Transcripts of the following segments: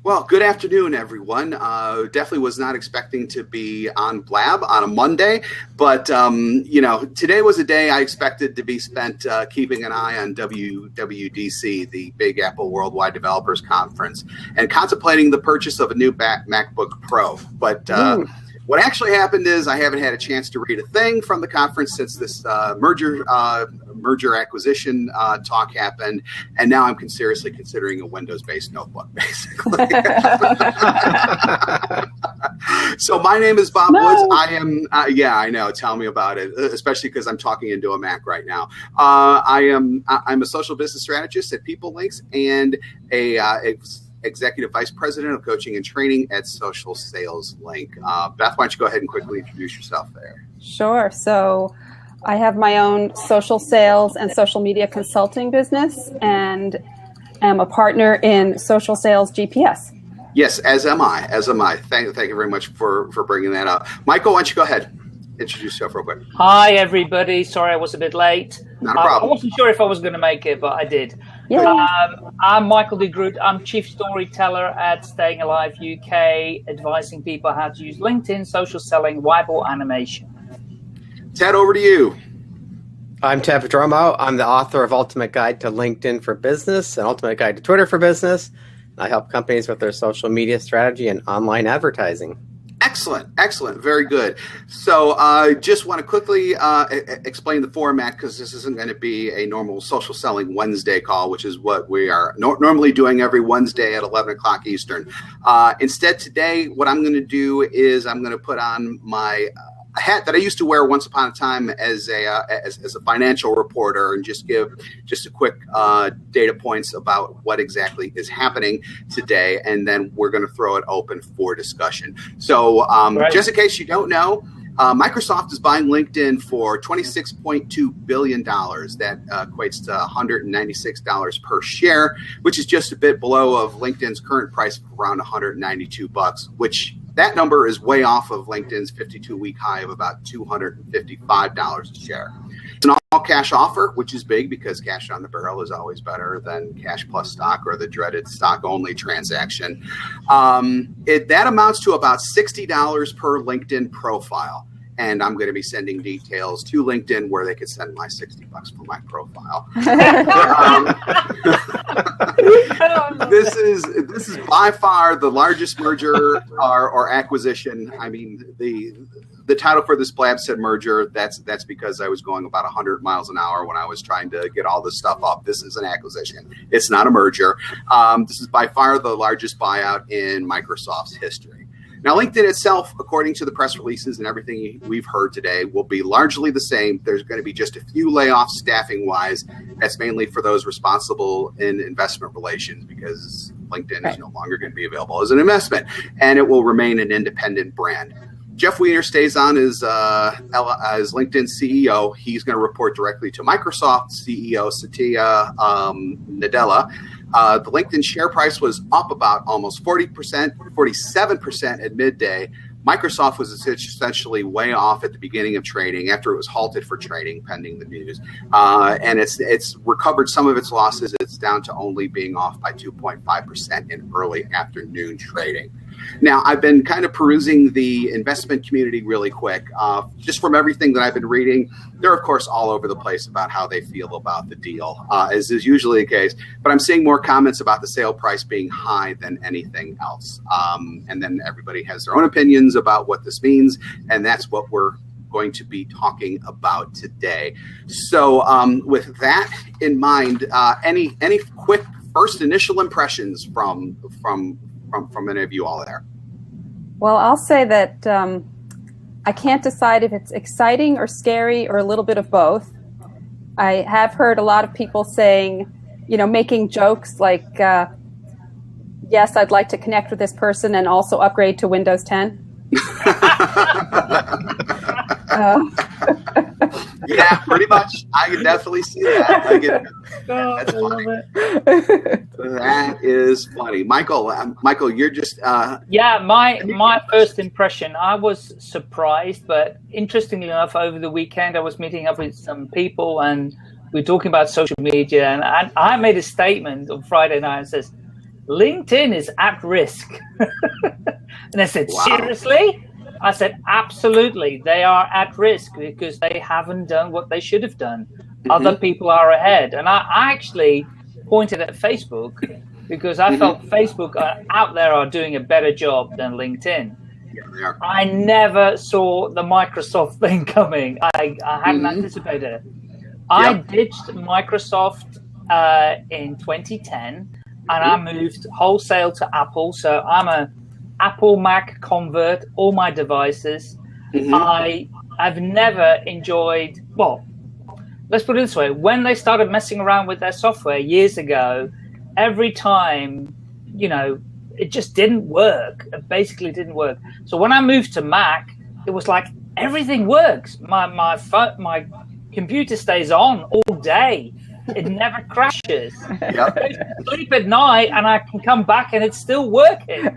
Well, good afternoon, everyone. Definitely was not expecting to be on Blab on a Monday, but today was a day I expected to be spent keeping an eye on WWDC, the Big Apple Worldwide Developers Conference, and contemplating the purchase of a new MacBook Pro. But what actually happened is I haven't had a chance to read a thing from the conference since this merger acquisition talk happened, and now I'm seriously considering a Windows-based notebook, basically. So my name is Bob Woods. I am, I know. Tell me about it, especially because I'm talking into a Mac right now. I'm a social business strategist at PeopleLinks and a Executive Vice President of Coaching and Training at Social Sales Link. Beth, why don't you go ahead and quickly introduce yourself there? Sure. So I have my own social sales and social media consulting business and am a partner in Social Sales GPS. Yes, as am I. Thank you very much for bringing that up. Michael, why don't you go ahead? Introduce yourself real quick. Hi, everybody. Sorry I was a bit late. Not a problem. I wasn't sure if I was going to make it, but I did. Yeah. I'm Michael de Groot. I'm Chief Storyteller at Staying Alive UK, advising people how to use LinkedIn, social selling, whiteboard animation. Ted, over to you. I'm Ted Prodromou. I'm the author of Ultimate Guide to LinkedIn for Business and Ultimate Guide to Twitter for Business. I help companies with their social media strategy and online advertising. Excellent. Very good. So I just want to quickly explain the format, because this isn't going to be a normal Social Selling Wednesday call, which is what we are normally doing every Wednesday at 11 o'clock Eastern. Instead, today, what I'm going to do is I'm going to put on my a hat that I used to wear once upon a time as a financial reporter, and just give just a quick data points about what exactly is happening today, and then we're going to throw it open for discussion. So just in case you don't know, Microsoft is buying LinkedIn for $26.2 billion. That equates to $196 per share, which is just a bit below of LinkedIn's current price of around $192, which that number is way off of LinkedIn's 52-week high of about $255 a share. It's an all-cash offer, which is big because cash on the barrel is always better than cash plus stock or the dreaded stock-only transaction. That amounts to about $60 per LinkedIn profile. And I'm going to be sending details to LinkedIn where they could send my $60 for my profile. This is by far the largest merger or acquisition. I mean, the title for this Blab said merger. That's because I was going about 100 miles an hour when I was trying to get all this stuff up. This is an acquisition. It's not a merger. This is by far the largest buyout in Microsoft's history. Now, LinkedIn itself, according to the press releases and everything we've heard today, will be largely the same. There's going to be just a few layoffs staffing-wise. That's mainly for those responsible in investment relations, because LinkedIn is no longer going to be available as an investment, and it will remain an independent brand. Jeff Weiner stays on as LinkedIn CEO. He's going to report directly to Microsoft CEO Satya Nadella. The LinkedIn share price was up about almost 40%, 47% at midday. Microsoft was essentially way off at the beginning of trading after it was halted for trading pending the news. And it's recovered some of its losses. It's down to only being off by 2.5% in early afternoon trading. Now, I've been kind of perusing the investment community really quick. Just from everything that I've been reading, they're, of course, all over the place about how they feel about the deal, as is usually the case. But I'm seeing more comments about the sale price being high than anything else. And then everybody has their own opinions about what this means, and that's what we're going to be talking about today. So with that in mind, any quick first initial impressions from any of you all there? Well, I'll say that I can't decide if it's exciting or scary or a little bit of both. I have heard a lot of people saying, making jokes like, yes, I'd like to connect with this person and also upgrade to Windows 10. Yeah, pretty much. I can definitely see that. That's funny. That is funny. Michael, you're just... my first impression, I was surprised, but interestingly enough, over the weekend, I was meeting up with some people and we were talking about social media, and I made a statement on Friday night and says, LinkedIn is at risk. And I said, Wow. seriously? I said, absolutely. They are at risk because they haven't done what they should have done. Other people are ahead. And I actually pointed at Facebook because I felt Facebook out there are doing a better job than LinkedIn. Yeah, they are. I never saw the Microsoft thing coming. I hadn't anticipated it. I ditched Microsoft in 2010, and I moved wholesale to Apple. So I'm a Apple Mac convert, all my devices. I've never enjoyed, well, let's put it this way. When they started messing around with their software years ago, every time, it just didn't work. It basically didn't work. So when I moved to Mac, it was like everything works. My computer stays on all day. It never crashes. I sleep at night and I can come back and it's still working.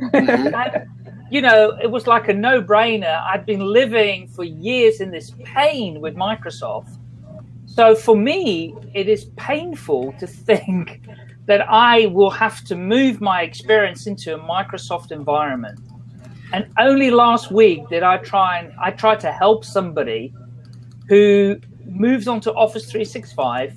It was like a no-brainer. I'd been living for years in this pain with Microsoft. So for me, it is painful to think that I will have to move my experience into a Microsoft environment. And only last week did I tried to help somebody who moved on to Office 365.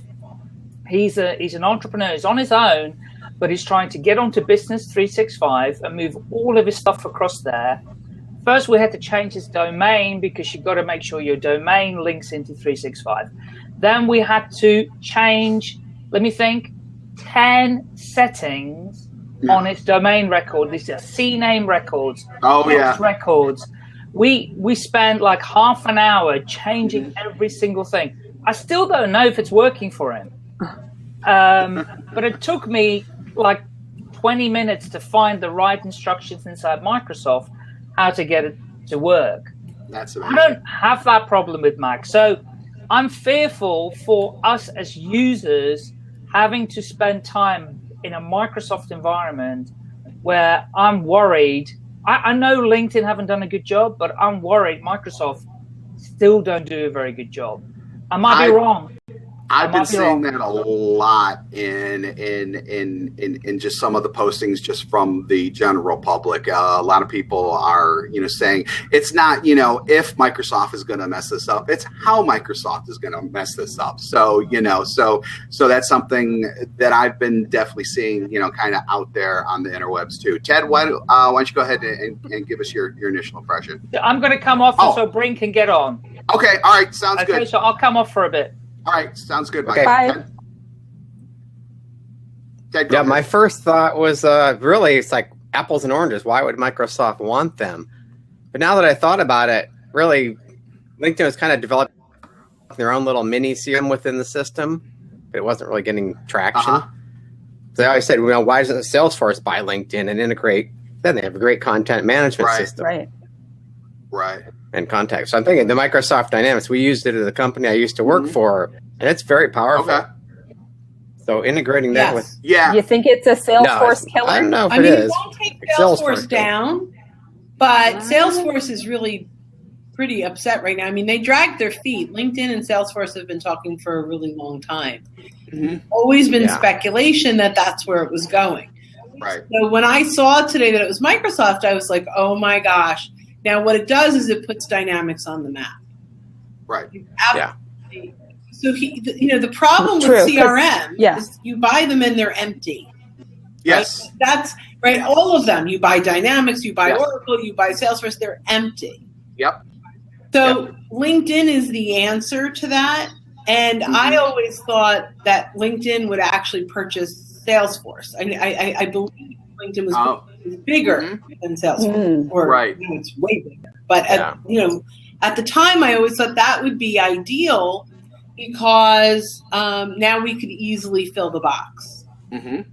He's an entrepreneur. He's on his own, but he's trying to get onto Business 365 and move all of his stuff across there. First, we had to change his domain because you've got to make sure your domain links into 365. Then we had to change, 10 settings on its domain record. These are CNAME records, records. We spent like half an hour changing every single thing. I still don't know if it's working for him. But it took me like 20 minutes to find the right instructions inside Microsoft how to get it to work. That's amazing. I don't have that problem with Mac. So I'm fearful for us as users having to spend time in a Microsoft environment where I'm worried. I know LinkedIn haven't done a good job, but I'm worried Microsoft still don't do a very good job. I might be wrong. I've been seeing that a lot in just some of the postings just from the general public. A lot of people are, saying it's not, if Microsoft is going to mess this up, it's how Microsoft is going to mess this up. So, so that's something that I've been definitely seeing, kind of out there on the interwebs too. Ted, why don't you go ahead and give us your initial impression? I'm going to come off so Bryn can get on. Okay. All right. Sounds good. So I'll come off for a bit. All right, sounds good. Okay. Bye. Ted, Yeah, my first thought was really it's like apples and oranges. Why would Microsoft want them? But now that I thought about it, really, LinkedIn was kind of developing their own little mini CRM within the system, but it wasn't really getting traction. So I always said, why doesn't Salesforce buy LinkedIn and integrate? Then they have a great content management system. Right. And contacts. So I'm thinking the Microsoft Dynamics, we used it at the company I used to work for, and it's very powerful. Okay. So integrating that with... Yeah. You think it's a Salesforce killer? I don't know if it is. It won't take Salesforce down, but Salesforce is really pretty upset right now. I mean, they dragged their feet. LinkedIn and Salesforce have been talking for a really long time. Always been speculation that that's where it was going. Right. So when I saw today that it was Microsoft, I was like, oh my gosh. Now, what it does is it puts Dynamics on the map. Right. So, the problem with CRM is you buy them and they're empty. Yes. Right? That's right. All of them. You buy Dynamics, you buy Oracle, you buy Salesforce, they're empty. Yep. So LinkedIn is the answer to that. And I always thought that LinkedIn would actually purchase Salesforce. I believe LinkedIn was bigger than Salesforce. Or it's way bigger. But at the time, I always thought that would be ideal because now we could easily fill the box. Yeah,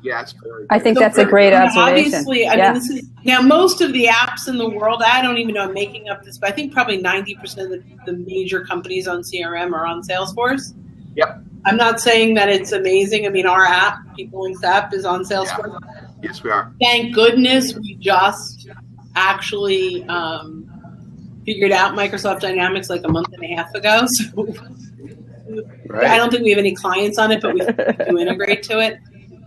it's very good. I think that's a great observation. Obviously, I mean, this is now most of the apps in the world. I don't even know. I'm making up this, but I think probably 90% of the major companies on CRM are on Salesforce. Yep. I'm not saying that it's amazing. I mean, our app, PeopleLink's app, is on Salesforce. Yeah. Yes, we are. Thank goodness we just actually figured out Microsoft Dynamics like a month and a half ago. So Right. I don't think we have any clients on it, but we do integrate to it.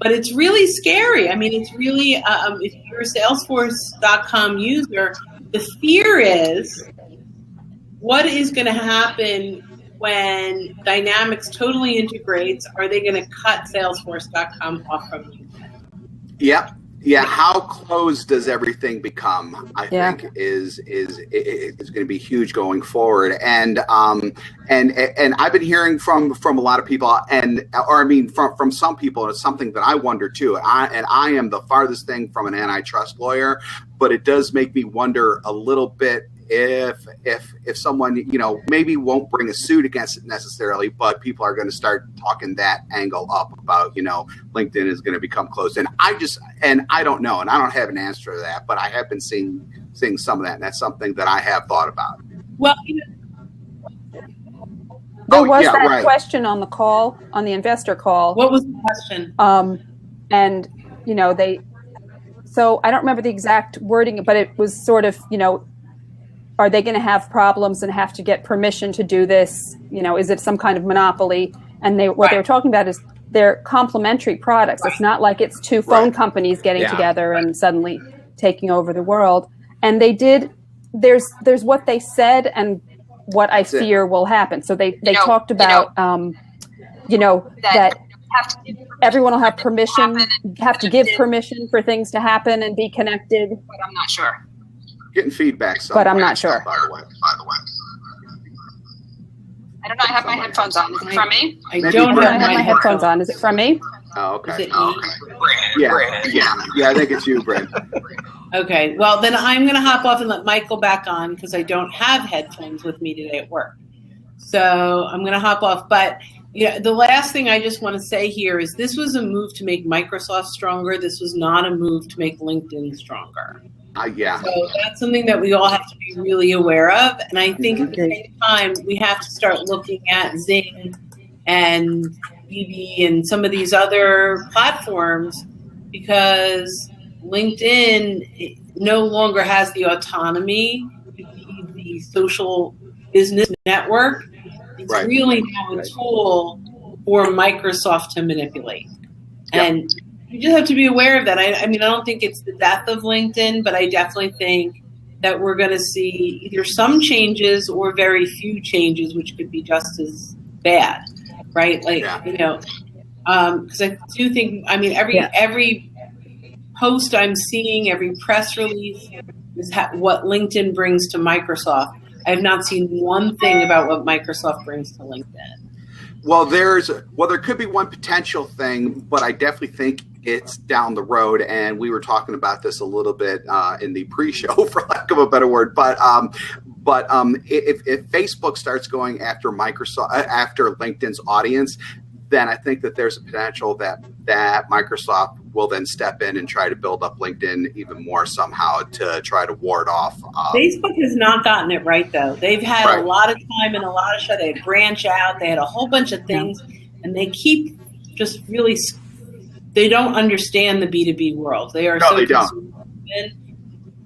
But it's really scary. I mean, it's really, if you're a Salesforce.com user, the fear is what is going to happen when Dynamics totally integrates? Are they going to cut Salesforce.com off from LinkedIn? Yep. Yeah, how close does everything become? I think is going to be huge going forward, and I've been hearing from a lot of people, from some people, and it's something that I wonder too. I am the farthest thing from an antitrust lawyer, but it does make me wonder a little bit if someone, maybe won't bring a suit against it necessarily, but people are going to start talking that angle up about, LinkedIn is going to become closed. And I don't know, and I don't have an answer to that, but I have been seeing some of that, and that's something that I have thought about. Well, there was that question on the call, on the investor call. What was the question? So I don't remember the exact wording, but it was sort of, are they going to have problems and have to get permission to do this? Is it some kind of monopoly? And what they were talking about is they're complementary products. It's not like it's two phone companies getting together and suddenly taking over the world. And they did. There's what they said and what I fear will happen. So they talked about that everyone will have permission, have to give permission for things to happen and be connected. But I'm not sure. Getting feedback, but I'm not sure. By the way. I do not have my headphones on. Is it from me? I don't have my headphones on. Is it from me? Oh, okay. Yeah. I think it's you, Brent. Okay. Well, then I'm going to hop off and let Michael back on because I don't have headphones with me today at work. So I'm going to hop off. But the last thing I just want to say here is this was a move to make Microsoft stronger. This was not a move to make LinkedIn stronger. So that's something that we all have to be really aware of. And I think at the same time, we have to start looking at Zing and BB and some of these other platforms because LinkedIn no longer has the autonomy to be the social business network. It's really now a tool for Microsoft to manipulate. And you just have to be aware of that. I mean, I don't think it's the death of LinkedIn, but I definitely think that we're going to see either some changes or very few changes, which could be just as bad, right? Because I do think, every post I'm seeing, every press release is what LinkedIn brings to Microsoft. I have not seen one thing about what Microsoft brings to LinkedIn. Well, there could be one potential thing, but I definitely think it's down the road. And we were talking about this a little bit in the pre-show, for lack of a better word. But if Facebook starts going after after LinkedIn's audience, then I think that there's a potential that Microsoft will then step in and try to build up LinkedIn even more somehow to try to ward off. Facebook has not gotten it right, though. They've had a lot of time and a lot of show. They had Branch Out. They had a whole bunch of things, and they keep just really. They don't understand the B2B world. They are they don't.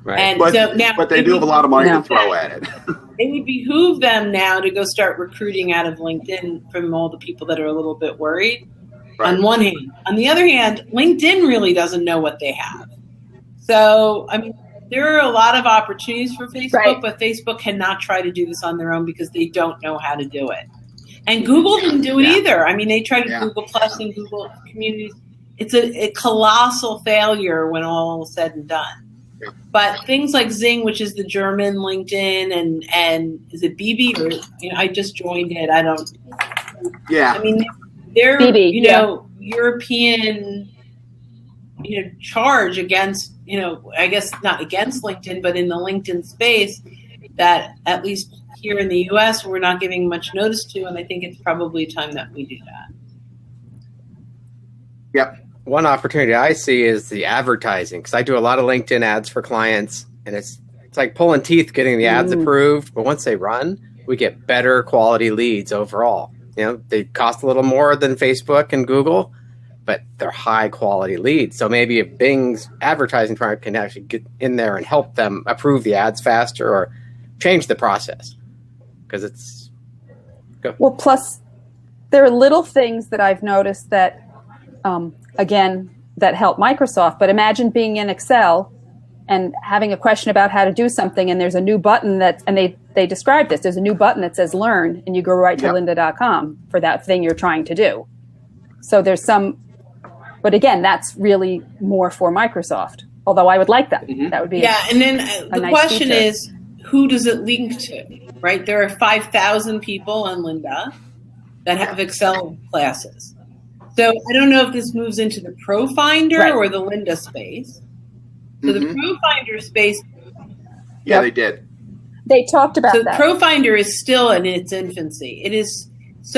Right. And but they do have a lot of money to throw at it. It would behoove them now to go start recruiting out of LinkedIn from all the people that are a little bit worried. On one hand. On the other hand, LinkedIn really doesn't know what they have. So, there are a lot of opportunities for Facebook, but Facebook cannot try to do this on their own because they don't know how to do it. And Google didn't do it either. They tried Google Plus and Google Communities. It's a colossal failure when all is said and done. But things like Zing, which is the German LinkedIn, and is it BB? Or, I just joined it. I don't. Yeah. They're BB, European, charge against, I guess not against LinkedIn, but in the LinkedIn space that at least here in the U.S. we're not giving much notice to, and I think it's probably time that we do that. Yep. One opportunity I see is the advertising, because I do a lot of LinkedIn ads for clients, and it's like pulling teeth getting the ads approved. But once they run, we get better quality leads overall. They cost a little more than Facebook and Google, but they're high quality leads. So maybe if Bing's advertising firm can actually get in there and help them approve the ads faster or change the process, because it's well. Plus, there are little things that I've noticed that, again, that help Microsoft. But imagine being in Excel and having a question about how to do something, and there's a new button and they describe this. There's a new button that says Learn, and you go right to lynda.com for that thing you're trying to do. So there's but again, that's really more for Microsoft. Although I would like that. Mm-hmm. That would be and then the nice question feature. is, who does it link to? Right? There are 5,000 people on Lynda that have Excel classes. So I don't know if this moves into the ProFinder or the Lynda space. So the ProFinder space. Yeah, they did. They talked about that. So ProFinder is still in its infancy. It is it's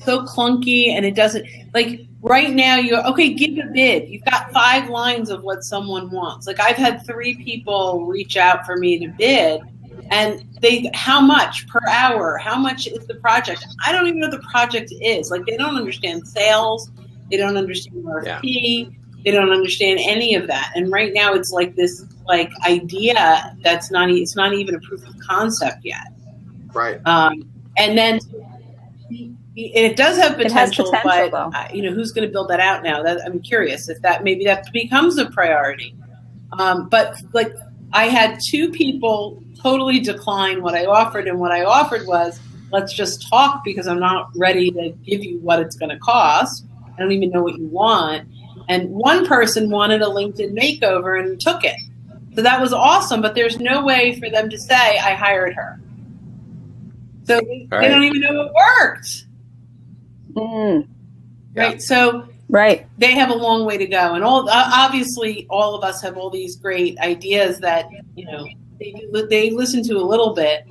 so clunky, and it doesn't, like, right now you go, okay, give a bid. You've got 5 lines of what someone wants. Like, I've had 3 people reach out for me to bid, and how much per hour? How much is the project? I don't even know what the project is. Like, they don't understand sales. They don't understand RFP. They don't understand any of that. And right now it's like this, like, idea it's not even a proof of concept yet. Right. And then it does have potential, but though. Who's going to build that out now? I'm curious if maybe that becomes a priority. But like, I had 2 people totally decline what I offered, and what I offered was, let's just talk, because I'm not ready to give you what it's going to cost. I don't even know what you want. And one person wanted a LinkedIn makeover and took it. So that was awesome, but there's no way for them to say, I hired her. So they don't even know it worked. Right. So they have a long way to go. And obviously all of us have all these great ideas that, they listen to a little bit.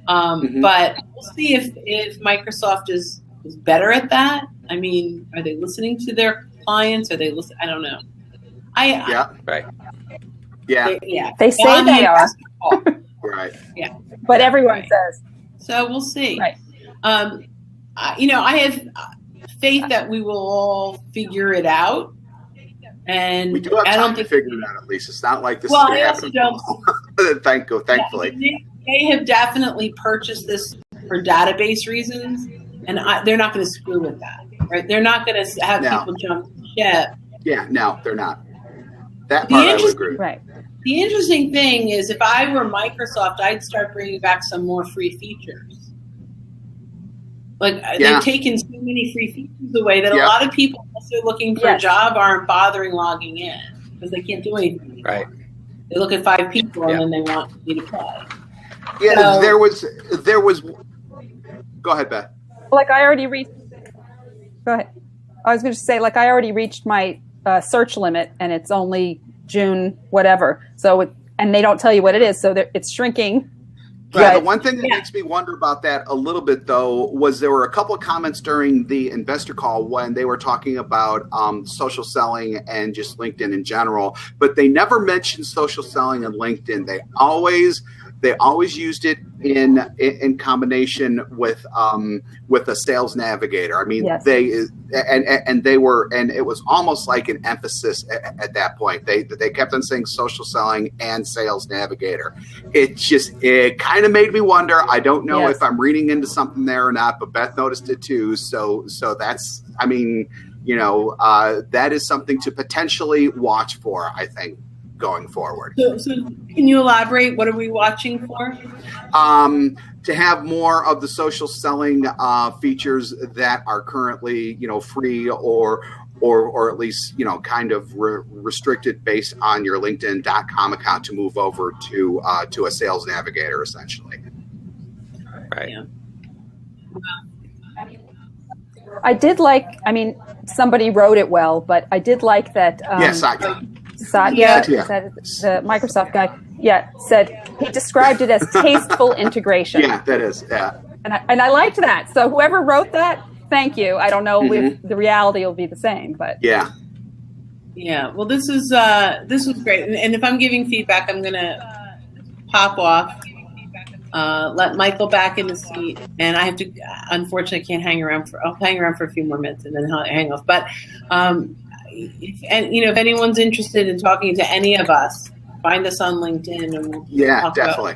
But we'll see if Microsoft is better at that. I mean, are they listening to their clients? Are they listening? I don't know. They say they are. Right. Yeah. But everyone says. So we'll see. Right. I have faith that we will all figure it out. And we do have time to figure it out, at least. It's not like this is going to happen. Thankfully. They have definitely purchased this for database reasons, and they're not going to screw with that. Right? They're not going to have people jump ship. Yeah, no, they're not. That part I would agree. Right. The interesting thing is, if I were Microsoft, I'd start bringing back some more free features. Like, they've taken so many free features away that a lot of people, unless they're looking for a job, aren't bothering logging in because they can't do anything. Right. They look at 5 people and then they want you to play. Yeah, so, there was. Go ahead, Beth. Like, I already reached. Go ahead. I was going to say, like, I already reached my search limit, and it's only June whatever. So, and they don't tell you what it is, so it's shrinking. Yeah, the one thing that makes me wonder about that a little bit, though, was there were a couple of comments during the investor call when they were talking about social selling and just LinkedIn in general, but they never mentioned social selling and LinkedIn. They always used it in combination with a sales navigator. I mean, they were, and it was almost like an emphasis at that point. They kept on saying social selling and sales navigator. It kind of made me wonder. I don't know if I'm reading into something there or not, but Beth noticed it too. So that's, I mean, that is something to potentially watch for, I think, going forward. So can you elaborate? What are we watching for? To have more of the social selling features that are currently, free or at least, kind of restricted based on your LinkedIn.com account to move over to a sales navigator, essentially. Right. Yeah. I did somebody wrote it well, but I did like that. Satya, the Microsoft guy, said he described it as tasteful integration. Yeah, that is, And I liked that. So whoever wrote that, thank you. I don't know if the reality will be the same, but yeah. Well, this was great. And if I'm giving feedback, I'm gonna pop off. Let Michael back in the seat, and I have to. Unfortunately, I can't hang around I'll hang around for a few more minutes and then hang off. But if anyone's interested in talking to any of us, find us on LinkedIn, and we'll talk definitely,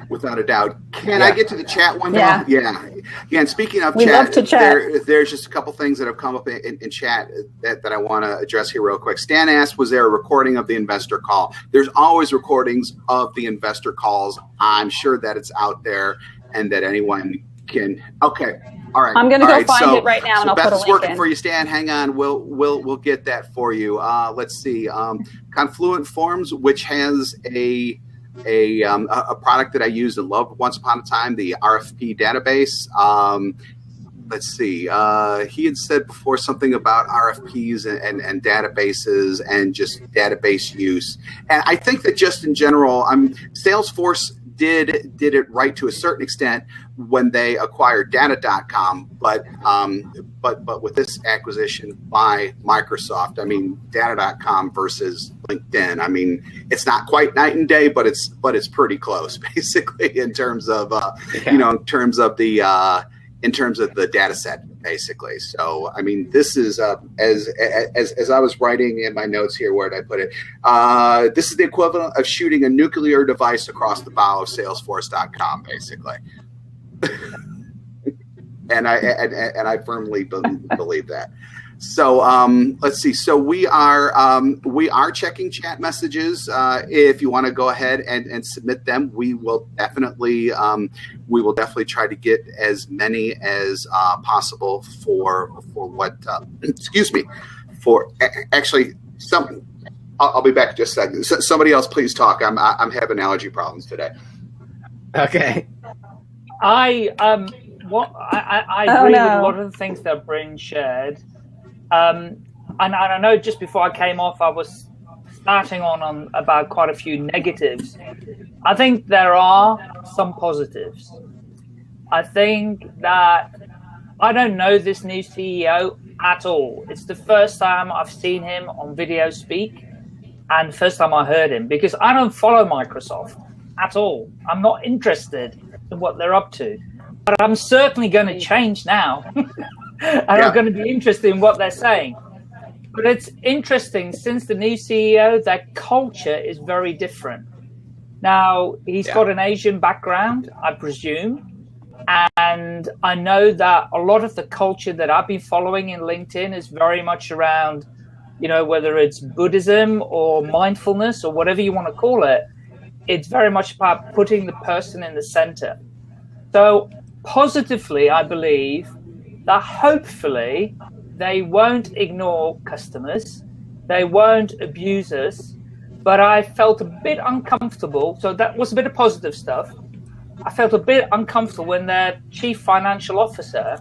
without a doubt. Can I get to the chat window? Yeah. And speaking of we chat, love to chat. There's just a couple things that have come up in chat that I want to address here real quick. Stan asked, was there a recording of the investor call? There's always recordings of the investor calls. I'm sure that it's out there and that anyone can. Okay. All right. I'm going to go find it right now, and I'll Beth put a is link working in. for you, Stan. Hang on. We'll get that for you. Let's see. Confluent Forms, which has a product that I used and loved once upon a time, the RFP database. Let's see. He had said before something about RFPs and databases and just database use. And I think that just in general, Salesforce did it right to a certain extent when they acquired Data.com, but with this acquisition by Microsoft, Data.com versus LinkedIn, it's not quite night and day, but it's pretty close, basically, in terms of in terms of the data set, basically. So this is as I was writing in my notes here, where did I put it? This is the equivalent of shooting a nuclear device across the bow of Salesforce.com, basically. and I firmly believe that. So let's see. So we are checking chat messages. If you want to go ahead and submit them, we will definitely try to get as many as possible for what. Excuse me. For actually some. I'll be back in just a second. Somebody else, please talk. I'm having allergy problems today. Okay. I agree with a lot of the things that Bryn shared. And I know just before I came off, I was starting on about quite a few negatives. I think there are some positives. I think that I don't know this new CEO at all. It's the first time I've seen him on video speak, and first time I heard him, because I don't follow Microsoft at all. I'm not interested in what they're up to, but I'm certainly going to change now. And I'm going to be interested in what they're saying. But it's interesting, since the new CEO, their culture is very different. Now, he's got an Asian background, I presume. And I know that a lot of the culture that I've been following in LinkedIn is very much around, whether it's Buddhism or mindfulness or whatever you want to call it, it's very much about putting the person in the center. So positively, I believe that hopefully they won't ignore customers, they won't abuse us, but I felt a bit uncomfortable. So that was a bit of positive stuff. I felt a bit uncomfortable when their chief financial officer,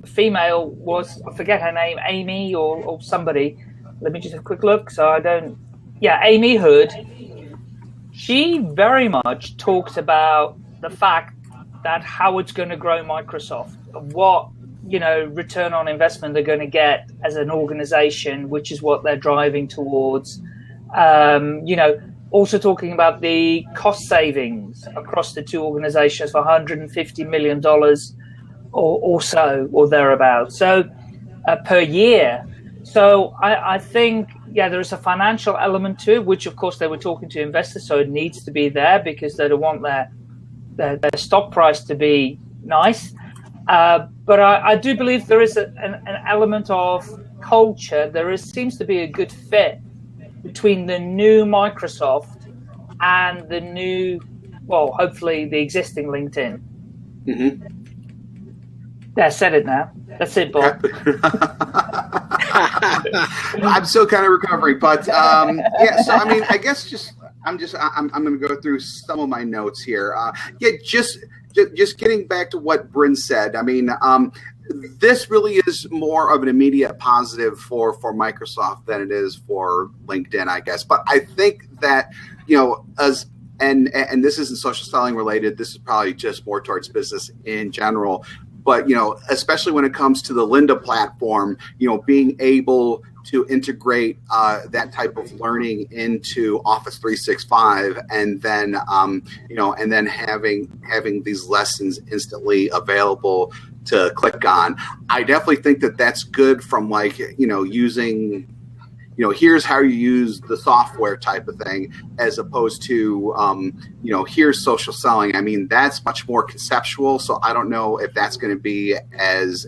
female, was, I forget her name, Amy or somebody. Let me just have a quick look so I don't. Yeah, Amy Hood. She very much talked about the fact that how it's going to grow Microsoft, what return on investment they're going to get as an organization, which is what they're driving towards. Also talking about the cost savings across the two organizations for $150 million or so, or thereabouts, so per year. So I think, there is a financial element to it, which of course they were talking to investors, so it needs to be there because they don't want their stock price to be nice. But I do believe there is an element of culture. Seems to be a good fit between the new Microsoft and the new, hopefully the existing LinkedIn. Mm-hmm. Yeah, I said it now. That's it, Bob. I'm still kind of recovering, but so I guess I'm going to go through some of my notes here. Just getting back to what Bryn said. This really is more of an immediate positive for Microsoft than it is for LinkedIn, I guess. But I think that and this isn't social selling related. This is probably just more towards business in general. But, especially when it comes to the Lynda platform, being able to integrate that type of learning into Office 365 and then, and then having these lessons instantly available to click on. I definitely think that that's good from using here's how you use the software type of thing, as opposed to, here's social selling. I mean, that's much more conceptual. So I don't know if that's going to be as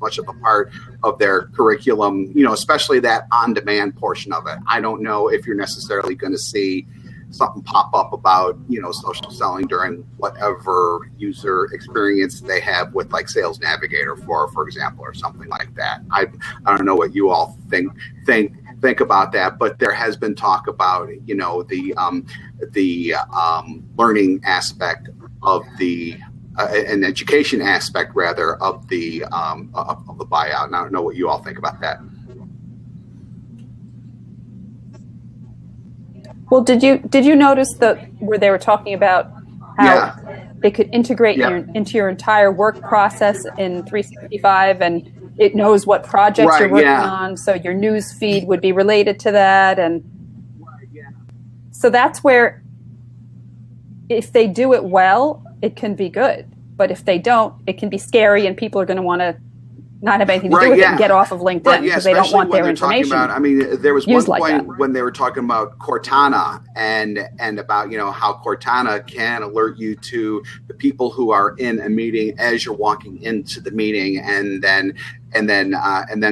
much of a part of their curriculum, especially that on-demand portion of it. I don't know if you're necessarily going to see something pop up about, social selling during whatever user experience they have with like Sales Navigator, for example, or something like that. I don't know what you all think about that, but there has been talk about, the learning aspect of the an education aspect rather of the buyout. And I don't know what you all think about that. Well, did you notice where they were talking about how they could integrate into your entire work process in 365, and it knows what projects you're working on, so your news feed would be related to that, and so that's where, if they do it well, it can be good, but if they don't, it can be scary, and people are going to want to not have anything to do with it and get off of LinkedIn because they don't want their information. There was one like point that. when they were talking about Cortana and about how Cortana can alert you to the people who are in a meeting as you're walking into the meeting, and then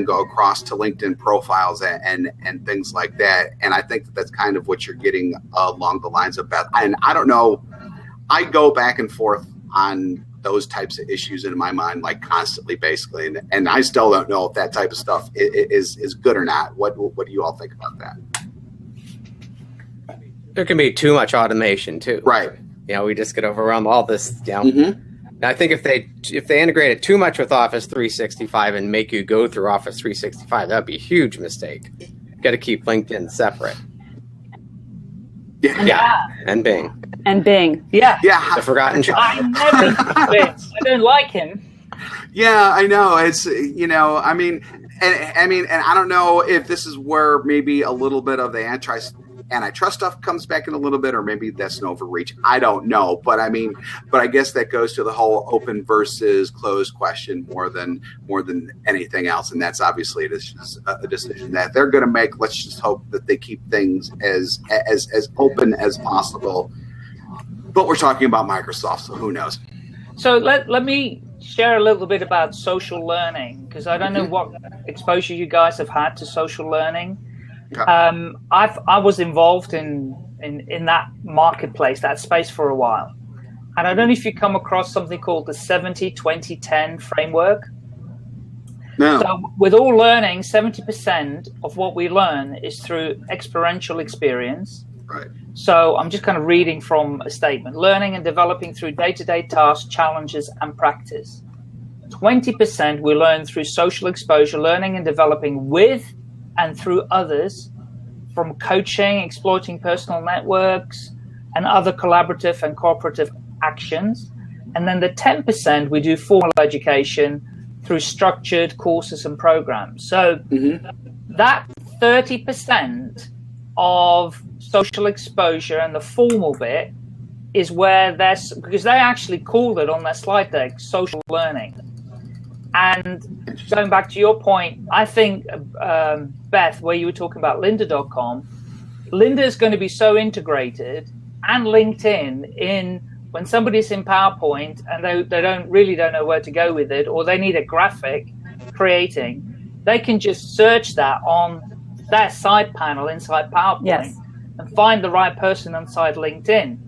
go across to LinkedIn profiles and things like that. And I think that's kind of what you're getting along the lines of Beth. And I don't know, I go back and forth on those types of issues in my mind, like constantly, basically, and I still don't know if that type of stuff is good or not. What do you all think about that? There can be too much automation too, right? We just get overwhelmed with all this. And I think if they integrate it too much with Office 365 and make you go through Office 365, that'd be a huge mistake. You got to keep LinkedIn separate. Yeah. And Bing. Yeah. The forgotten child. I never do it. I don't like him. Yeah, I know. It's and I don't know if this is where maybe a little bit of the antitrust stuff comes back in a little bit, or maybe that's an overreach. I don't know, but I guess that goes to the whole open versus closed question more than anything else, and that's obviously a decision that they're going to make. Let's just hope that they keep things as open as possible. But we're talking about Microsoft, so who knows? So let me share a little bit about social learning, because I don't know what exposure you guys have had to social learning. Okay. I was involved in that marketplace, that space, for a while. And I don't know if you come across something called the 70-20-10 framework. No. So with all learning, 70% of what we learn is through experiential experience. Right. So I'm just kind of reading from a statement. Learning and developing through day-to-day tasks, challenges, and practice. 20% we learn through social exposure, learning and developing with and through others, from coaching, exploiting personal networks, and other collaborative and cooperative actions. And then the 10% we do formal education through structured courses and programs. So that 30% of social exposure and the formal bit is where because they actually called it on their slide deck social learning. And going back to your point, I think, Beth, where you were talking about lynda.com, Lynda is going to be so integrated, and LinkedIn, in when somebody's in PowerPoint and they don't know where to go with it, or they need a graphic creating, they can just search that on their side panel inside PowerPoint and find the right person inside LinkedIn.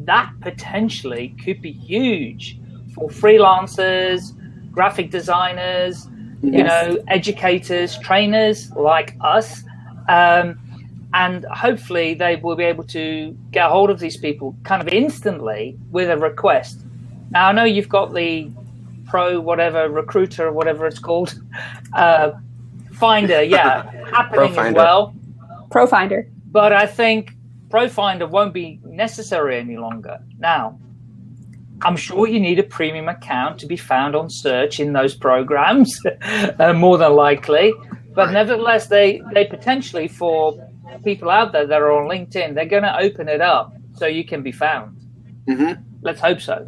That potentially could be huge for freelancers, graphic designers, educators, trainers like us. And hopefully they will be able to get a hold of these people kind of instantly with a request. Now, I know you've got the Pro whatever recruiter, whatever it's called, Finder, happening as well. ProFinder. But I think ProFinder won't be necessary any longer. Now, I'm sure you need a premium account to be found on search in those programs, more than likely. But nevertheless, they potentially, for people out there that are on LinkedIn, they're going to open it up so you can be found. Let's hope so.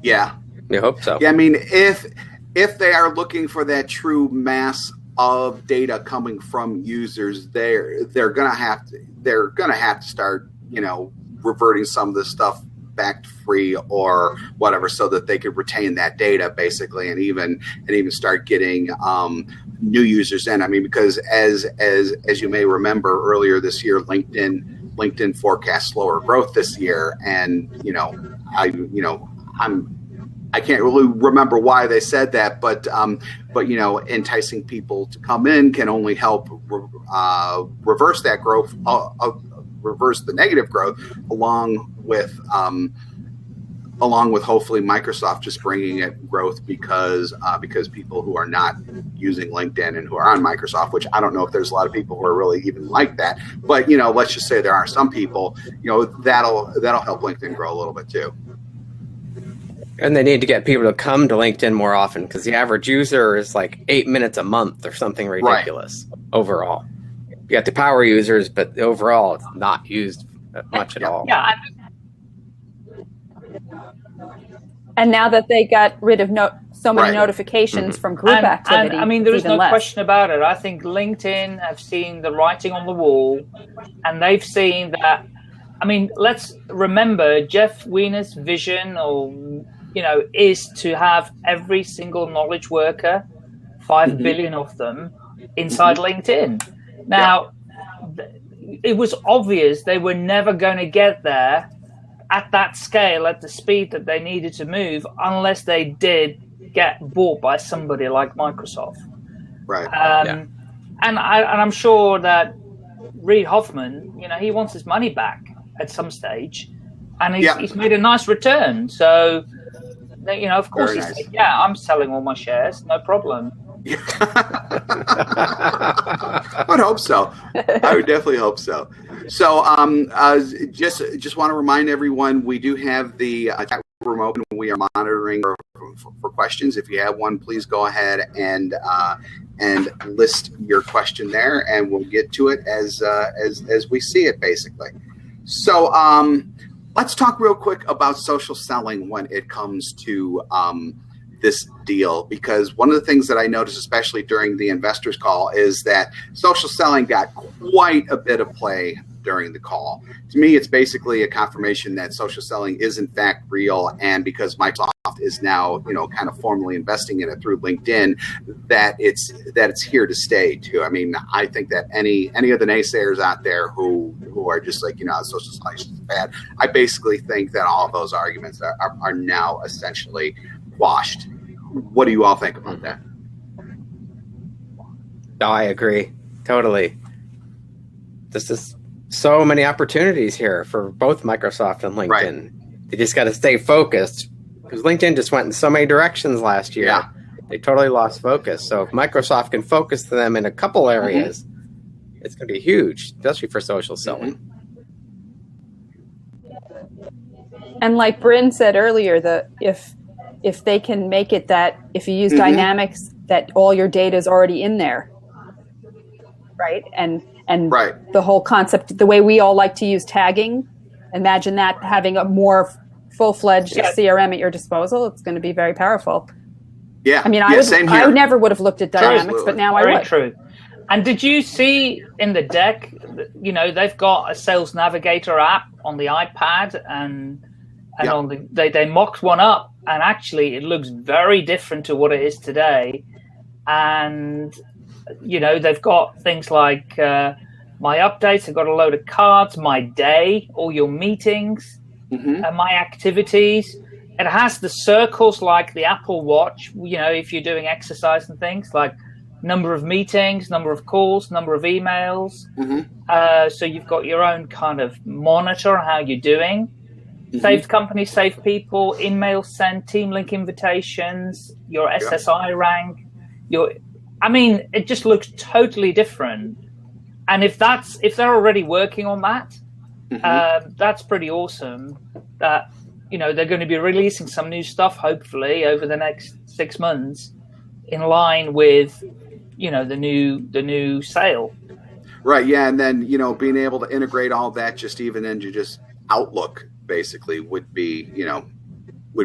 Yeah. We hope so. Yeah, I mean, if they are looking for that true mass of data coming from users, they're gonna have to start, reverting some of this stuff back to free or whatever, so that they could retain that data basically, and even start getting new users in. I mean, because as you may remember, earlier this year, LinkedIn forecast slower growth this year, and I can't really remember why they said that, but enticing people to come in can only help reverse that growth, reverse the negative growth, along with hopefully Microsoft just bringing it growth because people who are not using LinkedIn and who are on Microsoft, which I don't know if there's a lot of people who are really even like that, but let's just say there are some people, that'll help LinkedIn grow a little bit too. And they need to get people to come to LinkedIn more often, because the average user is like 8 minutes a month or something ridiculous overall. You got the power users, but overall it's not used much at all. Yeah. And now that they got rid of so many notifications from group activity, and I mean, there is no less. question about it. I think LinkedIn have seen the writing on the wall, and they've seen that. I mean, let's remember Jeff Weiner's vision, is to have every single knowledge worker, 5 billion of them, inside LinkedIn. Now, it was obvious they were never going to get there at that scale, at the speed that they needed to move, unless they did get bought by somebody like Microsoft. Right. And I'm sure that Reid Hoffman, he wants his money back at some stage, and he's made a nice return. So, of course, he's like, I'm selling all my shares, no problem. I would hope so. I would definitely hope so. So, just want to remind everyone, we do have the chat room open. We are monitoring for questions. If you have one, please go ahead and list your question there, and we'll get to it as we see it, basically. So, let's talk real quick about social selling when it comes to this deal, because one of the things that I noticed, especially during the investors call, is that social selling got quite a bit of play during the call. To me, it's basically a confirmation that social selling is in fact real, and because Microsoft is now, kind of formally investing in it through LinkedIn, that it's here to stay too. I mean, I think that any of the naysayers out there who are just like, social selling is bad, I basically think that all of those arguments are now essentially washed. What do you all think about that? No, I agree totally. This is so many opportunities here for both Microsoft and LinkedIn. Right. They just got to stay focused, because LinkedIn just went in so many directions last year. Yeah. They totally lost focus. So if Microsoft can focus them in a couple areas, it's going to be huge, especially for social selling. And like Bryn said earlier, if they can make it that if you use Dynamics, that all your data is already in there, right? And the whole concept, the way we all like to use tagging, imagine that having a more full-fledged CRM at your disposal. It's going to be very powerful. Yeah. I mean, I never would have looked at Dynamics, but now I would. Very true. And did you see in the deck, they've got a Sales Navigator app on the iPad, and on they mocked one up, and actually it looks very different to what it is today. And they've got things like my updates. They've got a load of cards, my day, all your meetings, and my activities. It has the circles like the Apple Watch, if you're doing exercise and things, like number of meetings, number of calls, number of emails. So you've got your own kind of monitor on how you're doing. Saved companies, saved people, email sent, team link invitations, your SSI rank, it just looks totally different. And if they're already working on that, that's pretty awesome. That they're going to be releasing some new stuff hopefully over the next 6 months, in line with the new sale. Right. Yeah, and then being able to integrate all that just even into just Outlook basically would be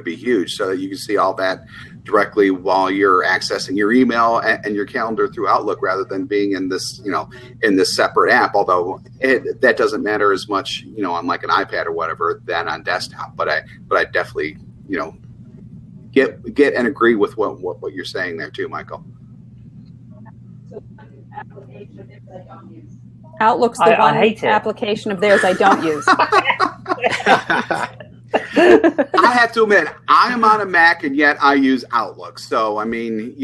be huge, so that you can see all that directly while you're accessing your email and your calendar through Outlook, rather than being in this, in this separate app. Although that doesn't matter as much, on like an iPad or whatever, than on desktop. But I definitely, get and agree with what you're saying there too, Michael. Outlook's the one application of theirs I don't use. I have to admit, I am on a Mac, and yet I use Outlook. So, I mean,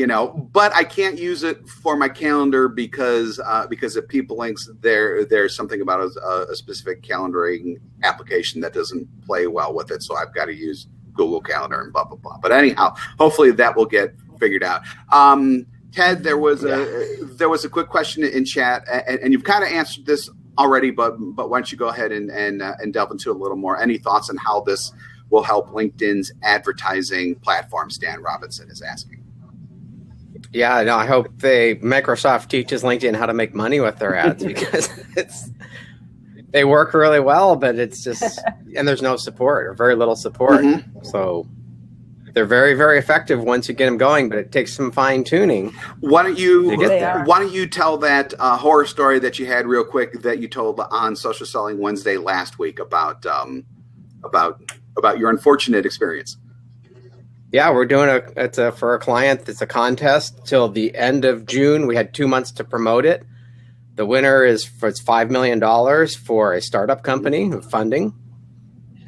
but I can't use it for my calendar because of People Links. There's something about a specific calendaring application that doesn't play well with it. So I've got to use Google Calendar and blah, blah, blah. But anyhow, hopefully that will get figured out. Ted, there was a quick question in chat, and you've kind of answered this already, but why don't you go ahead and delve into it a little more? Any thoughts on how this will help LinkedIn's advertising platform? Stan Robinson is asking. Yeah, no, I hope Microsoft teaches LinkedIn how to make money with their ads, because they work really well, but it's just, and there's no support or very little support. Mm-hmm. So they're very, very effective once you get them going, but it takes some fine tuning. Why don't you tell that horror story that you had real quick that you told on Social Selling Wednesday last week about your unfortunate experience? Yeah, we're doing for a client. It's a contest till the end of June. We had 2 months to promote it. The winner it's $5 million for a startup company with funding.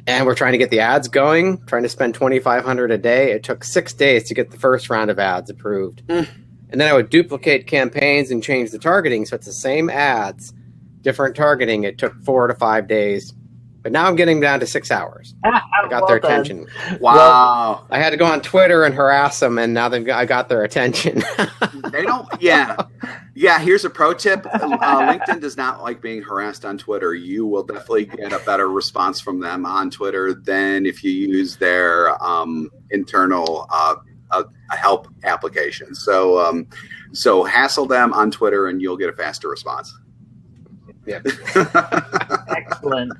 And we're trying to get the ads going, trying to spend $2,500 a day. It took 6 days to get the first round of ads approved. And then I would duplicate campaigns and change the targeting. So it's the same ads, different targeting. It took 4 to 5 days. But now I'm getting down to 6 hours. I got their attention. Wow. I had to go on Twitter and harass them, and now I got their attention. They don't, yeah. Yeah, here's a pro tip. LinkedIn does not like being harassed on Twitter. You will definitely get a better response from them on Twitter than if you use their internal help application. So hassle them on Twitter, and you'll get a faster response. Yeah. Excellent.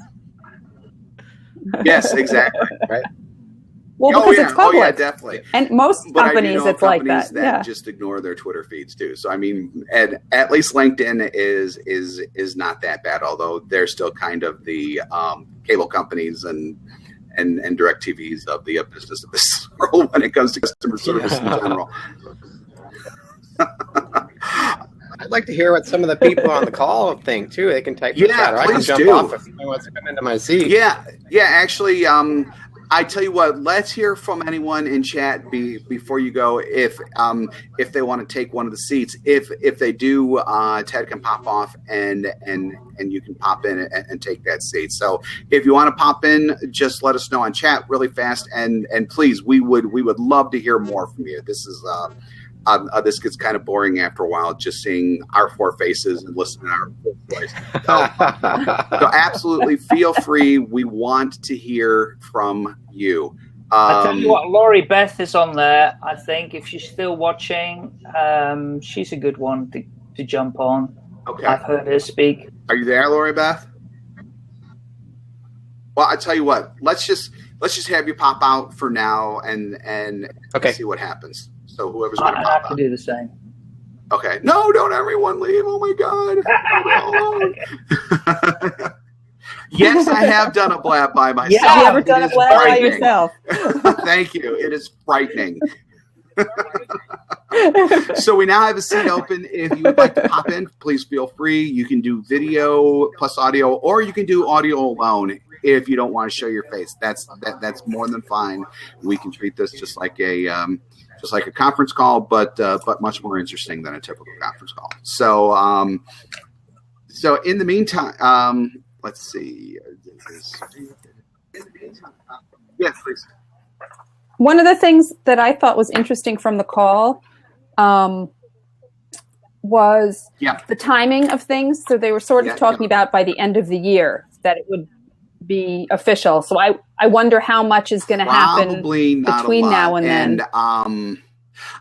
Yes, exactly. Right. Well, because it's public. Oh, yeah, definitely. And most companies, it's like that. Yeah. Just ignore their Twitter feeds too. So, I mean, at least LinkedIn is not that bad, although they're still kind of the cable companies and DirecTVs of the business of this world when it comes to customer service in general. I'd like to hear what some of the people on the call think too. They can type in the chat, or I can jump off if someone wants to come into my seat. Yeah. Actually, I tell you what. Let's hear from anyone in chat before you go. If they want to take one of the seats, if they do, Ted can pop off and you can pop in and take that seat. So if you want to pop in, just let us know on chat really fast, and please, we would love to hear more from you. This is. This gets kind of boring after a while, just seeing our four faces and listening to our voice. So absolutely feel free. We want to hear from you. I tell you what, Laurie Beth is on there. I think if she's still watching, she's a good one to jump on. Okay. I've heard her speak. Are you there, Laurie Beth? Well, I tell you what. Let's just have you pop out for now and see what happens. So whoever's going to pop have to do the same. Okay. No, don't everyone leave. Oh, my God. Yes, I have done a blab by myself. Yeah, have you ever done a blab by yourself? Thank you. It is frightening. So we now have a seat open. If you would like to pop in, please feel free. You can do video plus audio, or you can do audio alone if you don't want to show your face. That's more than fine. We can treat this just like a conference call, but much more interesting than a typical conference call. So so in the meantime, let's see. Yes, please. One of the things that I thought was interesting from the call was the timing of things. So they were sort of talking about by the end of the year that it would be official. So I wonder how much is going to happen between now and then. And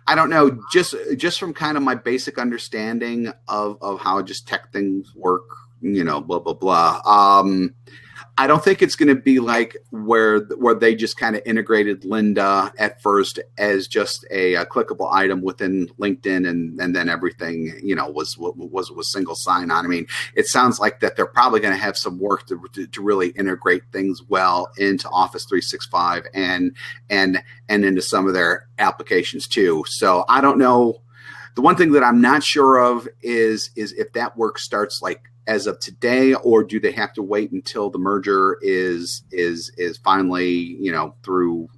I don't know, just from kind of my basic understanding of how just tech things work, blah, blah, blah. I don't think it's going to be like where they just kind of integrated Lynda at first as just a clickable item within LinkedIn, and then everything, you know, was single sign on. I mean, it sounds like that they're probably going to have some work to really integrate things well into Office 365 and into some of their applications too. So I don't know. The one thing that I'm not sure of is if that work starts like as of today, or do they have to wait until the merger is finally, you know, through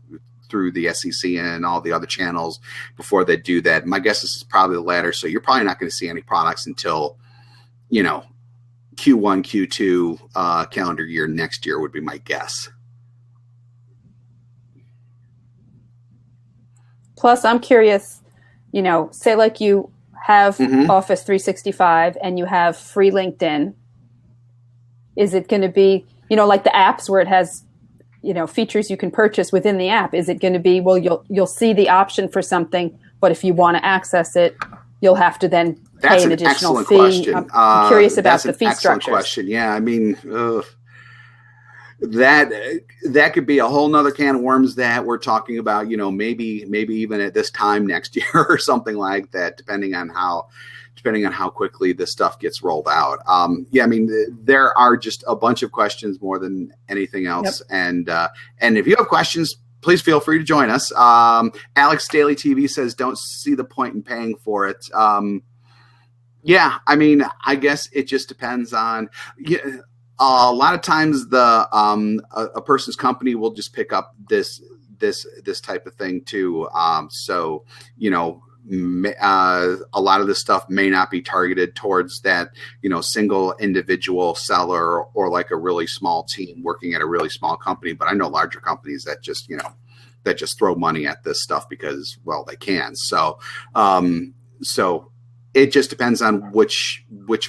the SEC and all the other channels before they do that? My guess is probably the latter. So you're probably not going to see any products until, you know, Q1, Q2 calendar year next year would be my guess. Plus, I'm curious, you know, say like you have Office 365 and you have free LinkedIn. Is it going to be, you know, like the apps where it has, you know, features you can purchase within the app? Is it going to be, well, you'll see the option for something, but if you want to access it, you'll have to then pay an additional fee? Question. I'm curious about the fee structure. Question. Yeah, I mean, that could be a whole nother can of worms that we're talking about, you know, maybe even at this time next year or something like that, depending on how quickly this stuff gets rolled out. Yeah, I mean, there are just a bunch of questions more than anything else. Yep. And if you have questions, please feel free to join us. Alex Daily TV says, don't see the point in paying for it. Yeah, I mean, I guess it just depends on, a lot of times a person's company will just pick up this type of thing too. So, you know, a lot of this stuff may not be targeted towards that, you know, single individual seller or like a really small team working at a really small company. But I know larger companies that just, you know, that just throw money at this stuff because, well, they can. So, it just depends on which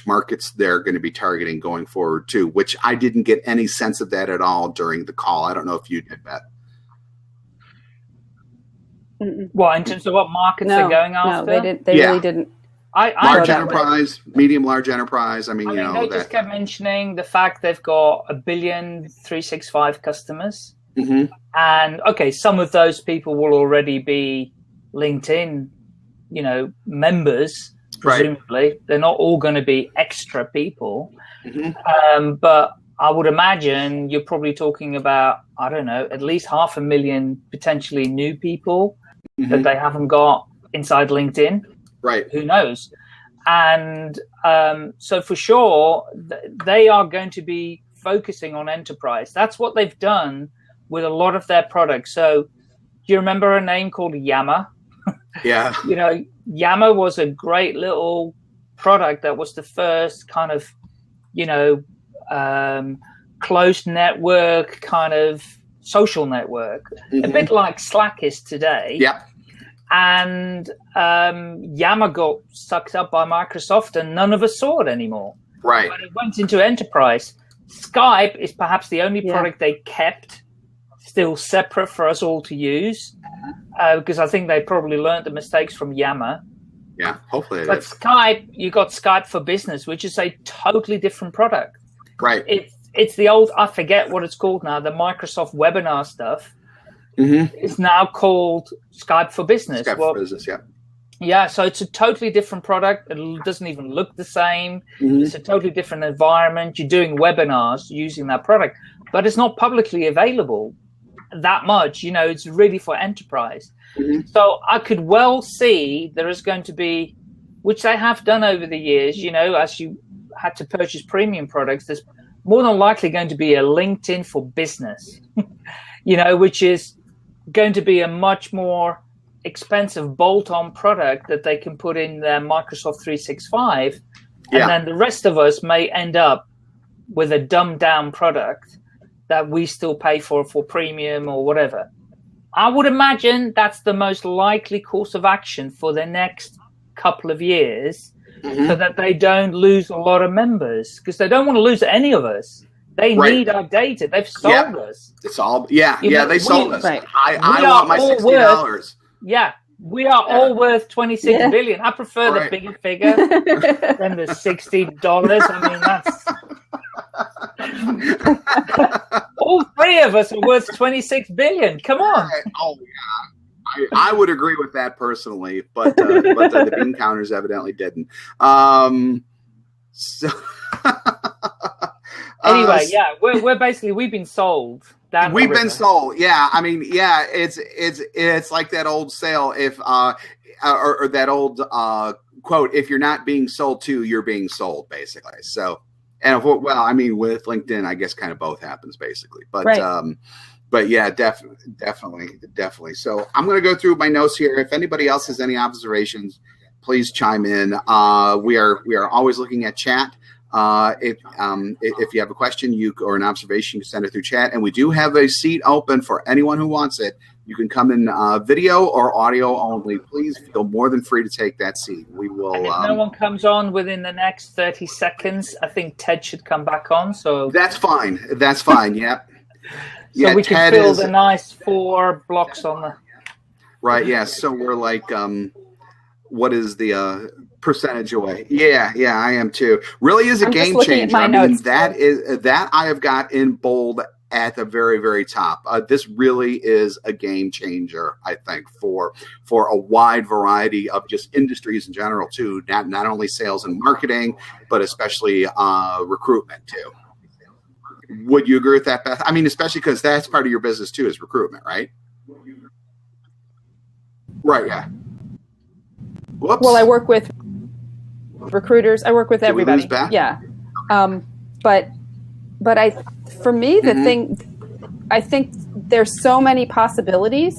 markets they're going to be targeting going forward too, which I didn't get any sense of that at all during the call. I don't know if you did that. Well, in terms of what markets they're going after? No, they didn't. They really didn't. Large enterprise, medium large enterprise. I mean, you know, they just kept mentioning the fact they've got 1 billion 365 customers. Mm-hmm. And okay, some of those people will already be LinkedIn, you know, members. Presumably, they're not all going to be extra people, but I would imagine you're probably talking about, I don't know, at least 500,000 potentially new people that they haven't got inside LinkedIn. Right. Who knows? And so for sure, they are going to be focusing on enterprise. That's what they've done with a lot of their products. So do you remember a name called Yammer? Yeah. You know, Yammer was a great little product that was the first kind of, you know, closed network kind of social network, a bit like Slack is today. Yeah. And Yammer got sucked up by Microsoft and none of us saw it anymore. Right. But it went into enterprise. Skype is perhaps the only product they kept still separate for us all to use, because I think they probably learned the mistakes from Yammer. Yeah, hopefully. But Skype, you got Skype for Business, which is a totally different product. Right. It's the old, I forget what it's called now, the Microsoft webinar stuff. It's now called Skype for Business. Skype for Business, yeah. Yeah, so it's a totally different product. It doesn't even look the same. It's a totally different environment. You're doing webinars using that product, but it's not publicly available that much. You know, it's really for enterprise. So I could well see there is going to be, which they have done over the years, you know, as you had to purchase premium products, there's more than likely going to be a LinkedIn for Business, you know, which is going to be a much more expensive bolt-on product that they can put in their Microsoft 365. And then the rest of us may end up with a dumbed-down product that we still pay for premium or whatever. I would imagine that's the most likely course of action for the next couple of years, so that they don't lose a lot of members, because they don't want to lose any of us. They need our data. They've sold us. It's all, they sold us. Right. I want my $60. We are all worth 26 billion. I prefer the bigger figure than the $60. I mean, All three of us are worth 26 billion. Come on. Oh yeah, I would agree with that personally, but the bean counters evidently didn't. So anyway, yeah, we're basically we've been sold. We've been sold. Yeah, I mean, yeah, it's like that old sale or that old quote: if you're not being sold to, you're being sold, basically. So, and I mean, with LinkedIn, I guess kind of both happens basically, but right. But yeah, definitely. So I'm going to go through my notes here. If anybody else has any observations, please chime in. We are always looking at chat. If you have a question or an observation, you can send it through chat. And we do have a seat open for anyone who wants it. You can come in video or audio only. Please feel more than free to take that seat. We will. And if no one comes on within the next 30 seconds, I think Ted should come back on. So that's fine. That's fine. Yep. So we can fill the nice 4 blocks on the. Right. Yeah. So we're like, what is the percentage away? Yeah. I am too. Really is a game changer. I mean, that I have got in bold at the very, very top. This really is a game changer, I think, for a wide variety of just industries in general too. Not only sales and marketing, but especially recruitment too. Would you agree with that, Beth? I mean, especially because that's part of your business too, is recruitment, right? Right. Yeah. Whoops. Well, I work with recruiters. I work with everybody. Yeah. But for me, the thing, I think there's so many possibilities.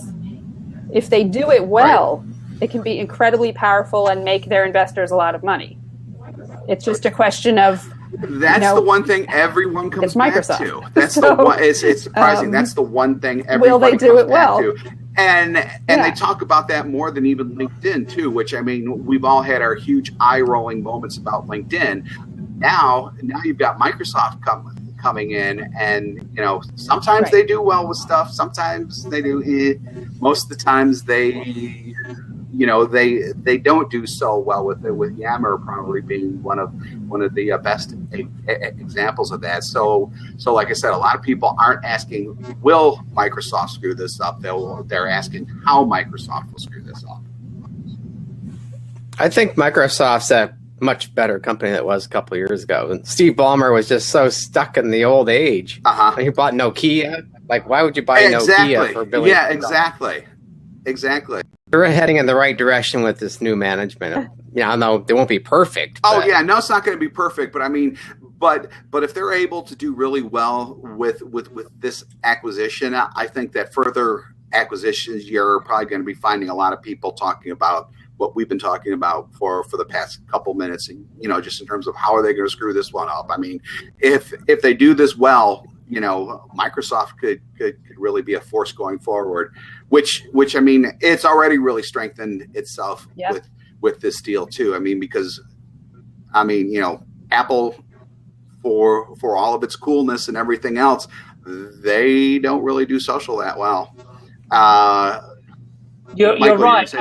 If they do it well, it can be incredibly powerful and make their investors a lot of money. It's just a question of. That's the one thing everyone comes back to. That's it's surprising. That's the one thing everyone will they do it well? To. And they talk about that more than even LinkedIn too, which I mean, we've all had our huge eye-rolling moments about LinkedIn. Now you've got Microsoft coming in, and sometimes they do well with stuff, sometimes they do. Most of the times they don't do so well with it. With Yammer probably being one of the best examples of that. So like I said, a lot of people aren't asking, will Microsoft screw this up? They're asking how Microsoft will screw this up. I think Microsoft's a much better company than it was a couple of years ago. And Steve Ballmer was just so stuck in the old age. He bought Nokia. Like, why would you buy Nokia for $1 billion? Yeah, exactly. We're heading in the right direction with this new management. I know they won't be perfect. Oh yeah, no, it's not going to be perfect. But I mean, but if they're able to do really well with this acquisition, I think that further acquisitions, you're probably going to be finding a lot of people talking about what we've been talking about for the past couple minutes. And just in terms of how are they going to screw this one up? I mean, if they do this well, Microsoft could really be a force going forward, which I mean, it's already really strengthened itself with this deal too. I mean, because Apple, for all of its coolness and everything else, they don't really do social that well. You're right.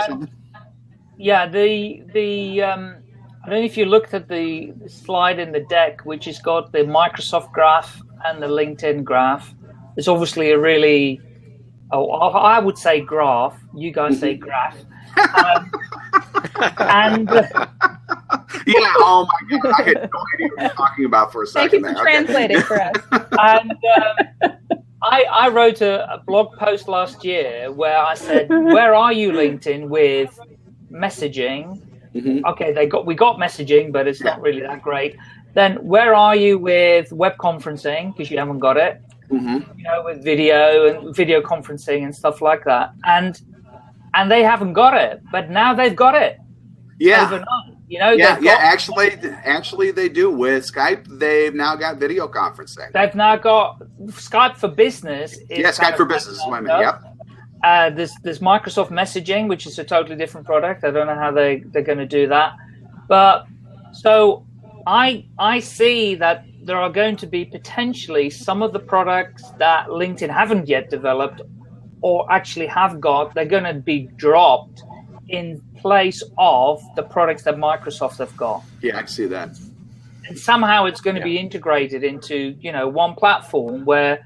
Yeah, the I don't know if you looked at the slide in the deck, which has got the Microsoft graph and the LinkedIn graph. It's obviously a really, I would say graph. You guys say graph. And yeah, oh my God, I had no idea what you were talking about for a second. Thank you for translating for us. And I wrote a blog post last year where I said, "Where are you, LinkedIn, with messaging?" Okay, we got messaging, but it's not really that great. Then where are you with web conferencing? Because you haven't got it. With video and video conferencing and stuff like that. And they haven't got it, but now they've got it. Yeah. Overnight. Actually they do. With Skype, they've now got video conferencing. They've now got Skype for Business. Skype for Business is what I mean. Yep. There's Microsoft Messaging, which is a totally different product. I don't know how they're going to do that. But so I see that there are going to be potentially some of the products that LinkedIn haven't yet developed or actually have got, they're going to be dropped in place of the products that Microsoft have got. Yeah, I can see that. And somehow it's going to be integrated into, one platform where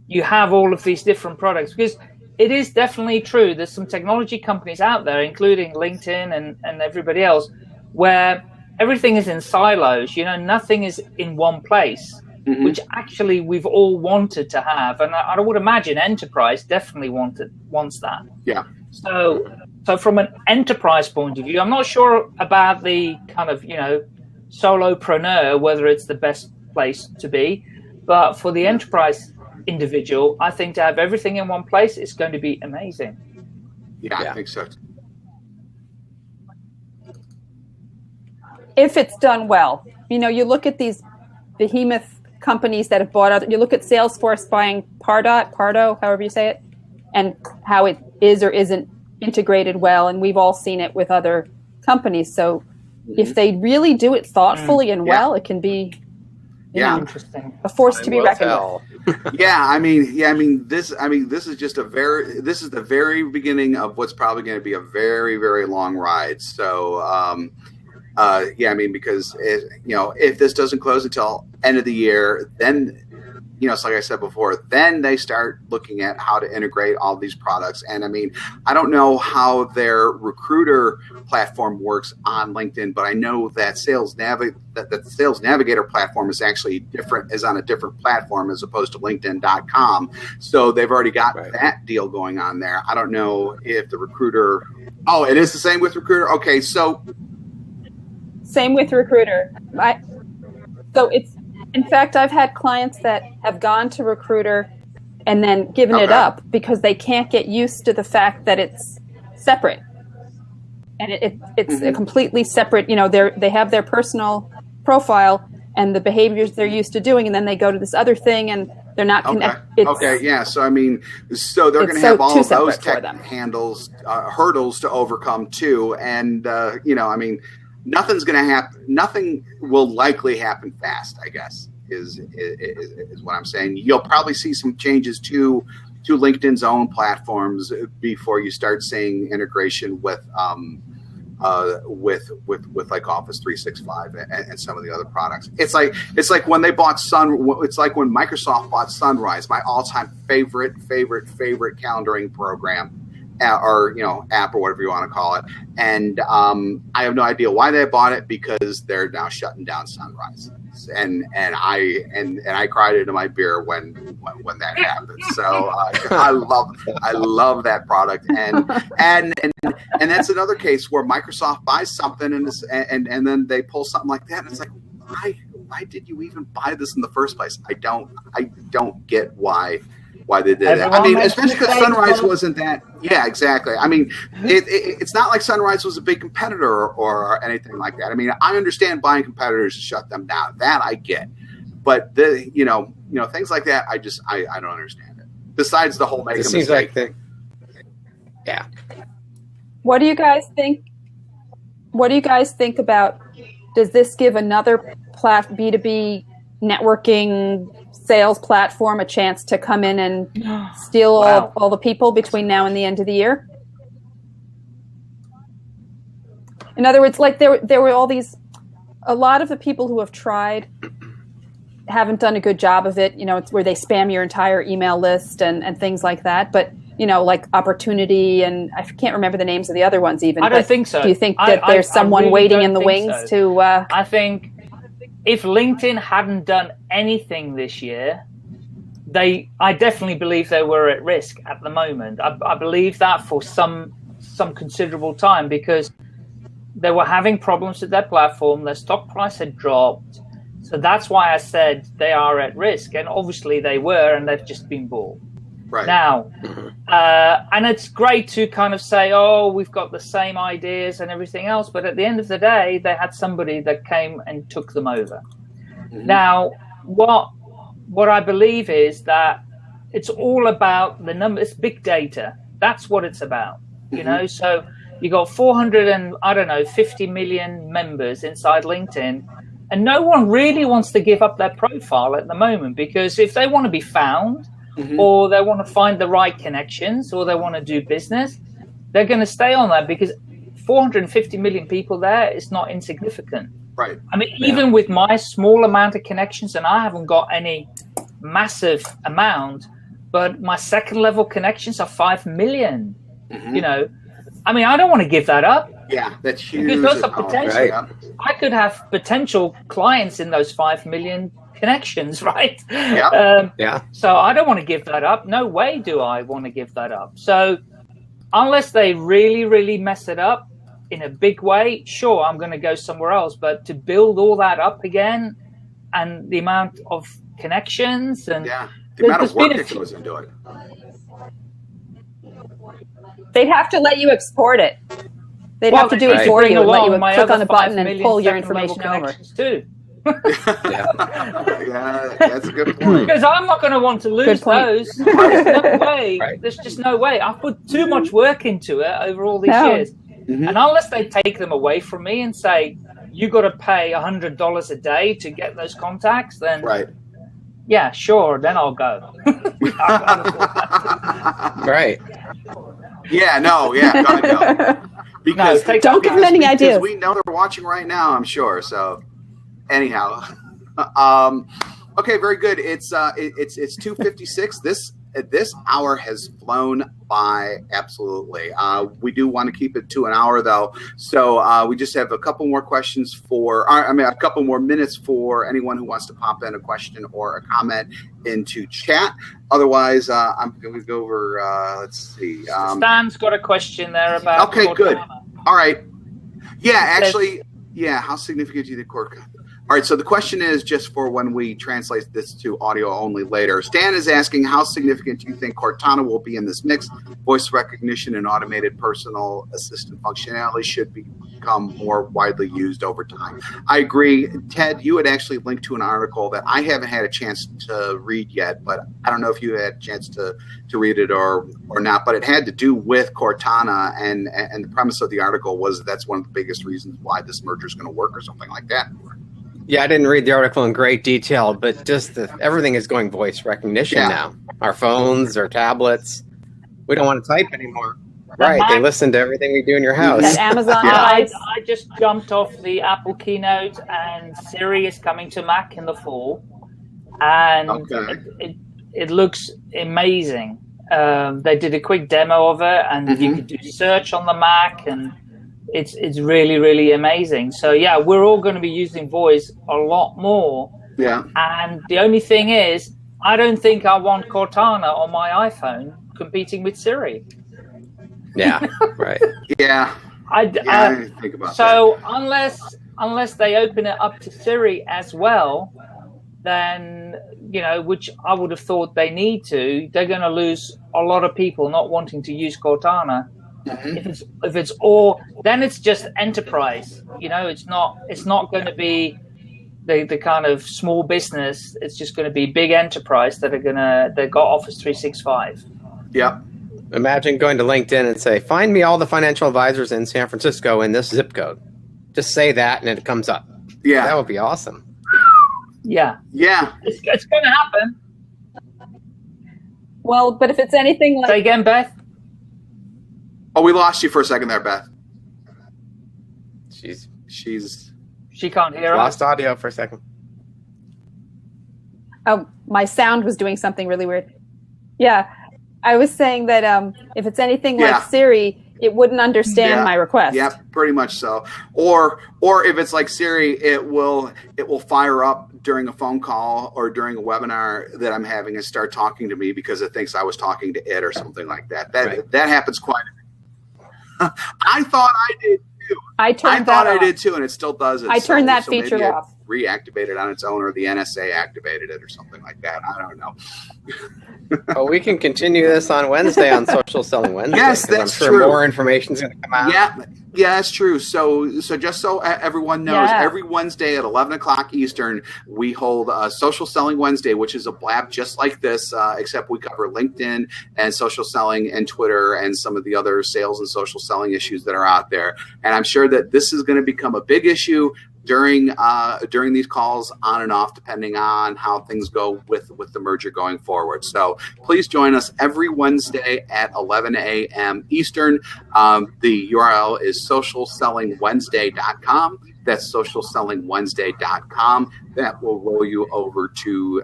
you have all of these different products. Because it is definitely true. There's some technology companies out there, including LinkedIn and everybody else, where everything is in silos. Nothing is in one place, which actually we've all wanted to have. And I would imagine enterprise definitely wants that. Yeah. So from an enterprise point of view, I'm not sure about the kind of, solopreneur, whether it's the best place to be. But for the enterprise individual, I think to have everything in one place is going to be amazing. Yeah, I think so. If it's done well. You look at these behemoth companies that have bought out. You look at Salesforce buying Pardo, however you say it, and how it is or isn't integrated well. And we've all seen it with other companies. So if they really do it thoughtfully and well, it can be interesting. A force to be reckoned with. This is just this is the very beginning of what's probably going to be a very, very long ride. So, because if this doesn't close until end of the year, then, it's like I said before, then they start looking at how to integrate all these products. And I don't know how their recruiter platform works on LinkedIn, but I know that the Sales Navigator platform is actually is on a different platform as opposed to LinkedIn.com. So they've already got that deal going on there. I don't know if the recruiter. Oh, it is the same with recruiter. Okay, so. Same with recruiter. In fact, I've had clients that have gone to recruiter and then given it up because they can't get used to the fact that it's separate. And it's a completely separate, they have their personal profile and the behaviors they're used to doing, and then they go to this other thing and they're not connected. So so they're going to have all of those tech hurdles to overcome too. And, nothing's going to happen. Nothing will likely happen fast, I guess, is what I'm saying. You'll probably see some changes to LinkedIn's own platforms before you start seeing integration with like Office 365 and some of the other products. It's like when they bought it's like when Microsoft bought Sunrise, my all-time favorite calendaring program. Or app or whatever you want to call it, and I have no idea why they bought it, because they're now shutting down Sunrise, and I cried into my beer when that happened. So I love that product, and that's another case where Microsoft buys something and then they pull something like that, and it's like, why did you even buy this in the first place? I don't get why they did it. Especially because Sunrise wasn't that. Yeah, exactly. It's not like Sunrise was a big competitor or anything like that. I understand buying competitors to shut them down. That I get, but things like that, I don't understand it. Besides the whole make a mistake thing. Yeah. What do you guys think? What do you guys think about? Does this give another B2B networking sales platform a chance to come in and steal all the people between now and the end of the year? In other words, like there were a lot of the people who have tried haven't done a good job of it. It's where they spam your entire email list and things like that. But, like Opportunity, and I can't remember the names of the other ones even. I don't think so. Do you think that there's someone really waiting in the wings to... I think if LinkedIn hadn't done anything this year, I definitely believe they were at risk at the moment. I believe that for some considerable time, because they were having problems with their platform. Their stock price had dropped. So that's why I said they are at risk. And obviously they were, and they've just been bought. Right. Now, and it's great to kind of say, oh, we've got the same ideas and everything else. But at the end of the day, they had somebody that came and took them over. Mm-hmm. Now, what I believe is that it's all about the numbers, big data. That's what it's about, So you got 50 million members inside LinkedIn, and no one really wants to give up their profile at the moment, because if they want to be found, or they want to find the right connections, or they want to do business, they're going to stay on that, because 450 million people there is not insignificant. Right. I mean, even with my small amount of connections, and I haven't got any massive amount, but my second level connections are 5 million. Mm-hmm. You know, I mean, I don't want to give that up. Yeah, that's huge. Because those are potential. Right. Yeah. I could have potential clients in those 5 million connections, right? Yeah. Yeah. So I don't want to give that up. No way do I want to give that up. So unless they really, really mess it up in a big way, sure, I'm going to go somewhere else. But to build all that up again and the amount of connections and the amount of there's been work a that few- goes into it. They'd have to let you export it. They'd Well, have to do they it could for bring you and let along you my click other on a 5 button and million pull your second level information over. connections too. Yeah, that's a good point. Because I'm not going to want to lose Good point. those. There's no way. Right. There's just no way. I've put too much work into it over all these No. years. Mhm. And unless they take them away from me and say, you got to pay $100 a day to get those contacts, then Right. yeah, sure, then I'll go. Right. Yeah, no, yeah, God, no. Because take- Don't give them any because ideas. we know they're watching right now, I'm sure. So, anyhow, okay, very good. It's 2:56. This hour has flown by absolutely. We do want to keep it to an hour though, so we just have a couple more questions a couple more minutes for anyone who wants to pop in a question or a comment into chat. Otherwise, I'm going to go over. Let's see. Stan's got a question there about. Okay, good. Cortana. All right. Yeah, actually, yeah. How significant do you think Cortana? All right. So the question is just for when we translate this to audio only later. Stan is asking, how significant do you think Cortana will be in this mix? Voice recognition and automated personal assistant functionality should become more widely used over time. I agree. Ted, you had actually linked to an article that I haven't had a chance to read yet, but I don't know if you had a chance to read it or not, but it had to do with Cortana, and the premise of the article was that's one of the biggest reasons why this merger is going to work or something like that. Yeah, I didn't read the article in great detail, but just everything is going voice recognition now. Our phones, our tablets. We don't want to type anymore. Right, they listen to everything we do in your house. That Amazon I device. just jumped off the Apple keynote, and Siri is coming to Mac in the fall, and Okay. it looks amazing. They did a quick demo of it, and you could do search on the Mac, and it's really, really amazing. So yeah, we're all going to be using voice a lot more. Yeah. And the only thing is, I don't think I want Cortana on my iPhone competing with Siri. Yeah, right. Yeah. I didn't think about that. So unless they open it up to Siri as well, then which I would have thought they need to, they're going to lose a lot of people not wanting to use Cortana. If it's all, then it's just enterprise. It's not going to be the kind of small business. It's just going to be big enterprise they've got Office 365. Yeah. Imagine going to LinkedIn and say, find me all the financial advisors in San Francisco in this zip code. Just say that and it comes up. Yeah. That would be awesome. Yeah. Yeah. It's going to happen. Well, but if it's anything Say like again, Beth. Oh, we lost you for a second there, Beth. She's She can't hear us. lost audio for a second. oh, my sound was doing something really weird. Yeah, I was saying that if it's anything like Siri, it wouldn't understand my request. Yeah, pretty much so. Or if it's like Siri, it will fire up during a phone call or during a webinar that I'm having and start talking to me because it thinks I was talking to it or something like that. That happens quite a bit. I thought I did too. I thought I did too, and it still does it. I turned that so feature maybe off. It reactivated on its own, or the NSA activated it, or something like that. I don't know. Well, we can continue this on Wednesday on Social Selling Wednesday. Yes, 'cause that's I'm sure true. more information is going to come out. Yeah, that's true. So just so everyone knows, Yeah. every Wednesday at 11 o'clock Eastern, we hold Social Selling Wednesday, which is a blab just like this, except we cover LinkedIn and social selling and Twitter and some of the other sales and social selling issues that are out there. And I'm sure that this is going to become a big issue during these calls, on and off, depending on how things go with the merger going forward. So please join us every Wednesday at 11 a.m. Eastern. The URL is socialsellingwednesday.com. That's socialsellingwednesday.com. That will roll you over to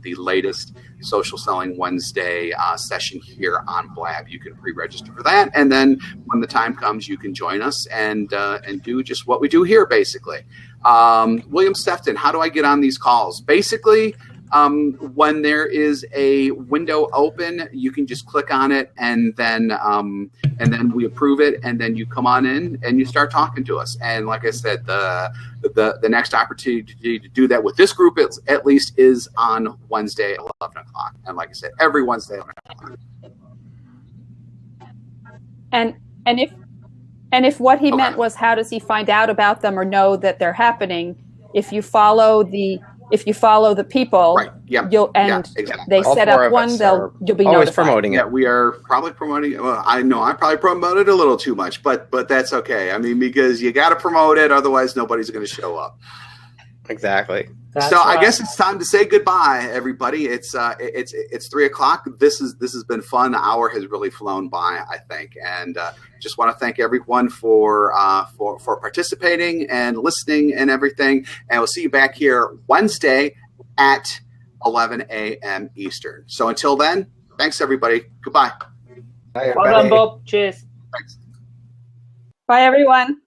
the latest Social Selling Wednesday session here on Blab. You can pre-register for that, and then when the time comes, you can join us and do just what we do here, basically. William Stefton, how do I get on these calls? Basically, when there is a window open, you can just click on it, and then we approve it, and then you come on in and you start talking to us. And like I said, the next opportunity to do that with this group at least is on Wednesday at 11 o'clock. And like I said, every Wednesday at 11 o'clock. And if what he meant was how does he find out about them or know that they're happening, if you follow the people, right? Yeah, exactly. They set up one, you'll be always notified. Promoting it. Yeah, we are probably promoting. Well, I know I probably promoted a little too much, but that's okay. I mean, because you got to promote it, otherwise nobody's going to show up. Exactly. That's so right. I guess it's time to say goodbye, everybody. It's 3 o'clock. This has been fun. The hour has really flown by, I think, and just want to thank everyone for participating and listening and everything. And we'll see you back here Wednesday at 11 a.m. Eastern. So until then, thanks everybody. Goodbye. Bye, Well done, Bob. Cheers. Thanks. Bye, everyone.